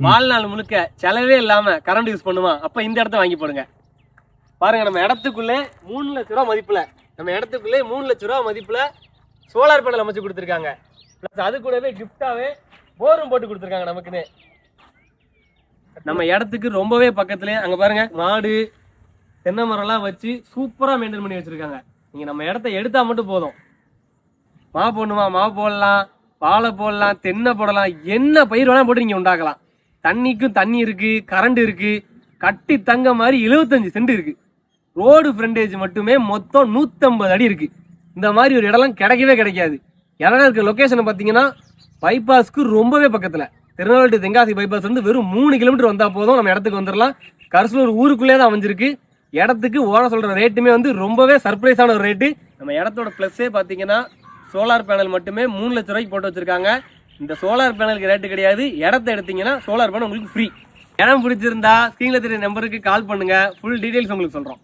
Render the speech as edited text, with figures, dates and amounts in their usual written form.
வாழ்நாள் முழுக்க செலவே இல்லாம கரண்ட் யூஸ் பண்ணுமா, அப்ப இந்த இடத்த வாங்கி போடுங்க. பாருங்க, நம்ம இடத்துக்குள்ளே 3 லட்ச ரூபா மதிப்புல, நம்ம இடத்துக்குள்ளே 3 லட்ச ரூபா மதிப்புல சோலார் பேனல் அமைச்சு கொடுத்துருக்காங்க. பிளஸ் அது கூடவே கிஃப்டாவே போரும் போட்டு கொடுத்துருக்காங்க நமக்குன்னு. நம்ம இடத்துக்கு ரொம்பவே பக்கத்துலேயே அங்க பாருங்க மாடு தென்னை மரம்லாம் வச்சு சூப்பரா மெயின்டைன் பண்ணி வச்சிருக்காங்க. நீங்க நம்ம இடத்த எடுத்தா மட்டும் போதும். மா போடணுமா மா போடலாம், வாழை போடலாம், தென்னை போடலாம், என்ன பயிர் வேணா போட்டு நீங்க உண்டாக்கலாம். தண்ணிக்கும் தண்ணி இருக்கு, கரண்ட் இருக்கு, கட்டி தங்க மாதிரி 75 சென்ட் இருக்கு. ரோடு ஃப்ரண்டேஜ் மட்டுமே மொத்தம் 150 அடி இருக்கு. இந்த மாதிரி ஒரு இடம்லாம் கிடைக்கவே கிடைக்காது. இடம் இருக்க லொக்கேஷனை பார்த்தீங்கன்னா பைபாஸ்க்கு ரொம்பவே பக்கத்தில். திருநெல்வேலி டு தென்காசி பைபாஸ் வந்து வெறும் 3 கிலோமீட்டர் வந்தால் போதும் நம்ம இடத்துக்கு வந்துடலாம். கரிசலூர் ஊருக்குள்ளே தான் அமைஞ்சிருக்கு. இடத்துக்கு ஓட சொல்கிற ரேட்டுமே வந்து ரொம்பவே சர்ப்ரைஸான ஒரு ரேட்டு. நம்ம இடத்தோட ப்ளஸ்ஸே பார்த்தீங்கன்னா சோலார் பேனல் மட்டுமே 3 லட்ச ரூபாய்க்கு போட்டு வச்சிருக்காங்க. இந்த சோலார் பேனலுக்கு ரேட்டு கிடையாது. இடத்த எடுத்தீங்கன்னா சோலார் பேனல் உங்களுக்கு ஃப்ரீ. இடம் பிடிச்சிருந்தா ஸ்க்ரீனில் தெரிய நம்பருக்கு கால் பண்ணுங்க. ஃபுல் டீடைல்ஸ் உங்களுக்கு சொல்கிறோம்.